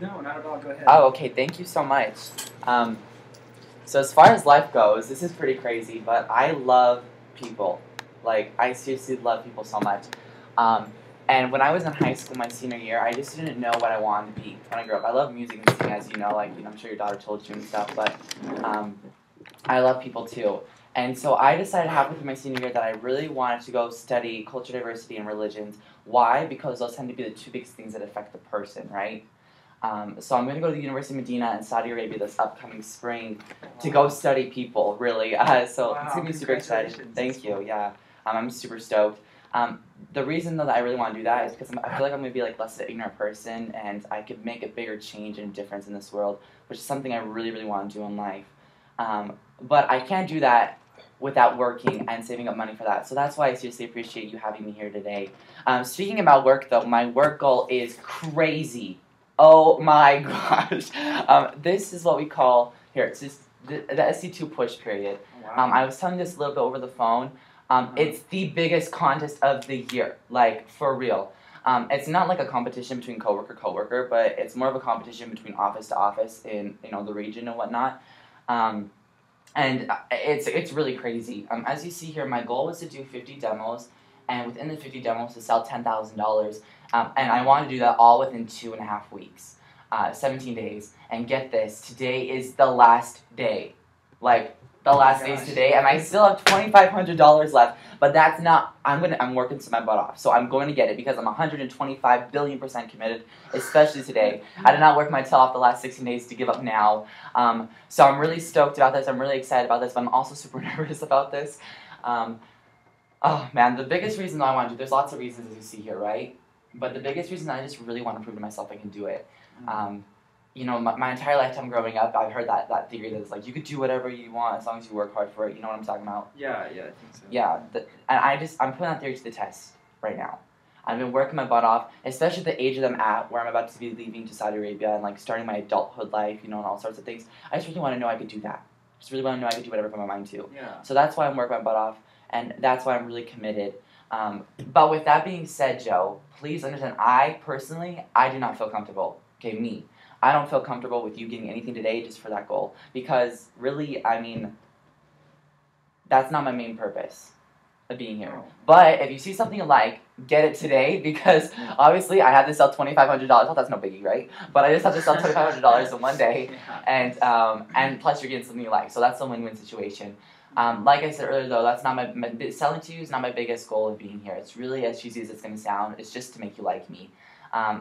No, not at all. Go ahead. Oh, okay. Thank you so much. So as far as life goes, this is pretty crazy, but I love people. Like, I seriously love people so much. And when I was in high school, my senior year, I just didn't know what I wanted to be when I grew up. I love music and singing, as you know. Like, I'm sure your daughter told you and stuff, but I love people too. And so I decided halfway through my senior year that I really wanted to go study culture diversity and religions. Why? Because those tend to be the two biggest things that affect the person, right? So I'm going to go to the University of Medina in Saudi Arabia this upcoming spring to go study people, really. So Wow, it's going to be super exciting. Thank you, yeah. I'm super stoked. The reason though that I really want to do that is because I feel like I'm going to be like less an ignorant person, and I could make a bigger change and difference in this world, which is something I really, really want to do in life. But I can't do that without working and saving up money for that. So that's why I seriously appreciate you having me here today. Speaking about work though, my work goal is crazy. Oh my gosh. This is what we call, here, it's just the SC2 push period. Wow. I was telling this a little bit over the phone. It's the biggest contest of the year, like, for real. It's not like a competition between coworker, but it's more of a competition between office to office in, the region and whatnot. And it's really crazy. As you see here, my goal was to do 50 demos, and within the 50 demos to sell $10,000. And I want to do that all within 2.5 weeks, 17 days. And get this, today is the last day. Like, the last day is today, and I still have $2,500 left. But that's not, I'm working my butt off. So I'm going to get it because I'm 125 billion% committed, especially today. I did not work my tail off the last 16 days to give up now. So I'm really stoked about this. I'm really excited about this, but I'm also super nervous about this. Oh man, the biggest reason I want to do, there's lots of reasons as you see here, right? But the biggest reason I just really want to prove to myself I can do it. My entire lifetime growing up, I've heard that theory that it's like you could do whatever you want as long as you work hard for it. You know what I'm talking about? Yeah, I think so. Yeah, and I'm putting that theory to the test right now. I've been working my butt off, especially at the age that I'm at, where I'm about to be leaving to Saudi Arabia and like starting my adulthood life, and all sorts of things. I just really want to know I could do that. Just really want to know I could do whatever I put my mind to. Yeah. So that's why I'm working my butt off, and that's why I'm really committed. But with that being said, Joe, please understand, I do not feel comfortable. Okay, me. I don't feel comfortable with you getting anything today just for that goal. Because really, that's not my main purpose of being here. Oh. But if you see something you like, get it today, because obviously I had to sell $2,500. Well, that's no biggie, right? But I just have to sell $2,500 in one day, and plus you're getting something you like. So that's a win-win situation. Like I said earlier, though, that's not selling to you is not my biggest goal of being here. It's really, as cheesy as it's going to sound, it's just to make you like me.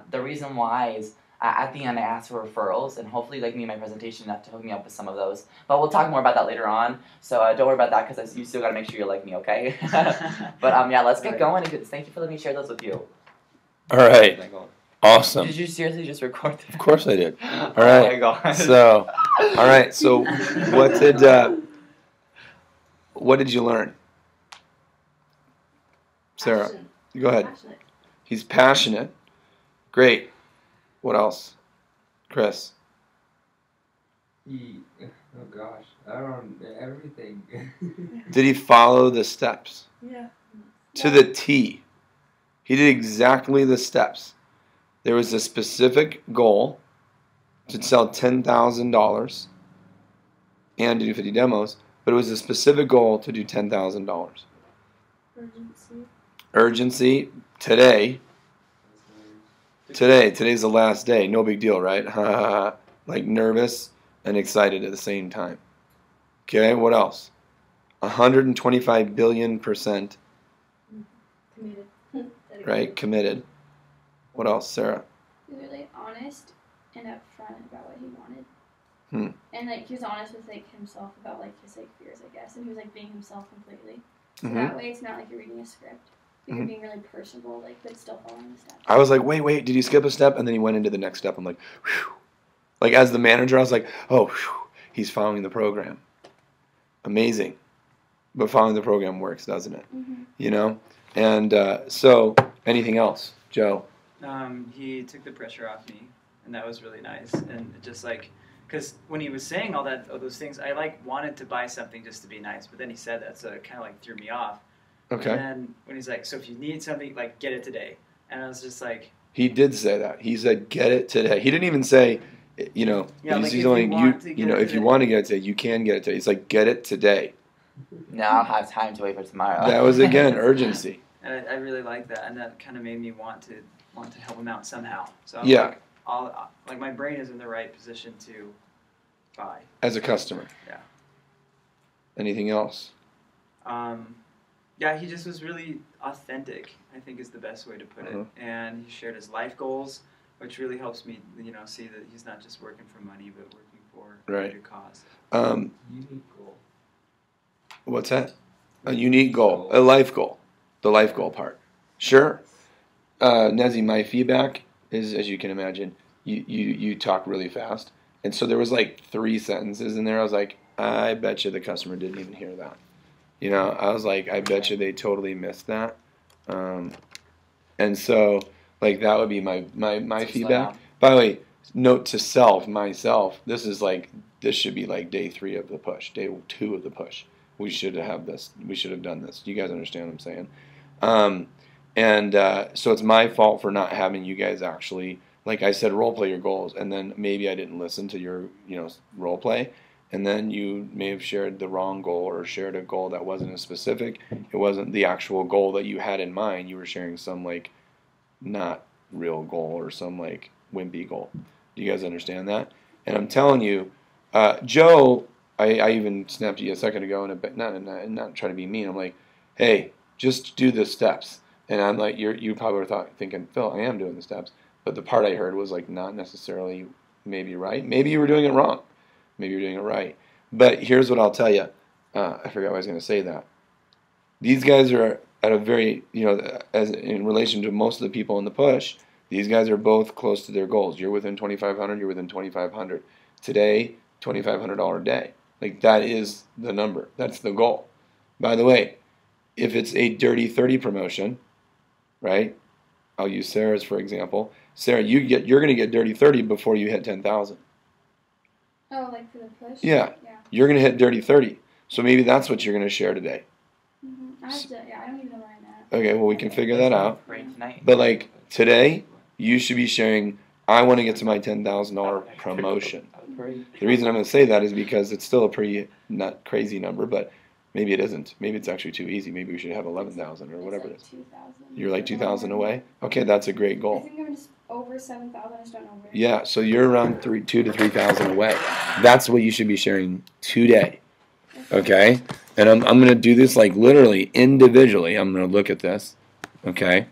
The reason why is, at the end, I asked for referrals, and hopefully you like me in my presentation enough to hook me up with some of those. But we'll talk more about that later on, so don't worry about that, because you still got to make sure you like me, okay? But yeah, let's get going. Thank you for letting me share those with you. All right. Awesome. Did you seriously just record that? Of course I did. All right. Oh my God. So, all right. So, what did you learn? Sarah, Passion. go ahead. Passionate. He's passionate. Great. What else? Chris. Oh gosh, I don't everything. Did he follow the steps? Yeah. To the T. He did exactly the steps. There was a specific goal to sell $10,000 and to do 50 demos, but it was a specific goal to do $10,000. Urgency. Urgency, today. Today's the last day. No big deal, right? Like nervous and excited at the same time. Okay, what else? 125 billion%. Committed. Right, committed. What else, Sarah? He was really honest and upfront about what he wanted. And he was honest with himself about his fears, I guess, and he was being himself completely. So that way, it's not like you're reading a script. You're being really personable, but still following the steps. I was like, wait, did he skip a step? And then he went into the next step. I'm like, whew. Like, as the manager, I was like, oh, whew, he's following the program. Amazing. But following the program works, doesn't it? Mm-hmm. And so, anything else, Joe? He took the pressure off me, and that was really nice. And just because when he was saying all those things, I wanted to buy something just to be nice, but then he said that, so it kind of threw me off. Okay. And then when he's like, so if you need something, get it today. And I was just like, He did say that. He said, "Get it today." He didn't even say, you know, he's only if you want to get it today, you can get it today. He's like, "Get it today." Now I'll have time to wait for tomorrow. That was again urgency. And I really like that, and that kind of made me want to help him out somehow. So like my brain is in the right position to buy as a customer. Yeah. Anything else? Yeah, he just was really authentic, I think is the best way to put it. And he shared his life goals, which really helps me, see that he's not just working for money, but working for a good cause. Unique goal. What's that? A unique goal, a life goal, the life goal part. Sure. Nazih, my feedback is, as you can imagine, you talk really fast. And so there was like 3 sentences in there. I was like, I bet you the customer didn't even hear that. I was like, I bet you they totally missed that. And so, like, that would be my feedback. By the way, note to myself, this should be like day 3 of the push, day 2 of the push. We should have done this. You guys understand what I'm saying? So it's my fault for not having you guys actually, like I said, role play your goals, and then maybe I didn't listen to your, role play, and then you may have shared the wrong goal or shared a goal that wasn't as specific. It wasn't the actual goal that you had in mind. You were sharing some like not real goal or some like wimpy goal. Do you guys understand that? And I'm telling you, Joe, I even snapped at you a second ago, and not trying to be mean. I'm like, hey, just do the steps. And I'm like, you probably were thinking, Phil, I am doing the steps. But the part I heard was like not necessarily maybe right. Maybe you were doing it wrong. Maybe you're doing it right. But here's what I'll tell you. I forgot what I was going to say that. These guys are at a very, as in relation to most of the people in the push, these guys are both close to their goals. You're within 2,500. You're within 2,500. Today, $2,500 day. Like, that is the number. That's the goal. By the way, if it's a Dirty 30 promotion, right? I'll use Sarah's for example. Sarah, you're going to get Dirty 30 before you hit 10,000. Oh, like for the push? Yeah. You're going to hit Dirty 30. So maybe that's what you're going to share today. Mm-hmm. I don't even know where I'm at. Okay, well, we can figure that out. But, like, today, you should be sharing, I want to get to my $10,000 promotion. The reason I'm going to say that is because it's still a pretty not crazy number, but maybe it isn't. Maybe it's actually too easy. Maybe we should have 11,000 or whatever it is. 2,000. You're like 2,000 away? Okay, that's a great goal. I think I'm just over 7,000. I just don't know where. Yeah, so you're around 2,000 to 3,000 away. That's what you should be sharing today. Okay? And I'm going to do this like literally individually. I'm going to look at this. Okay?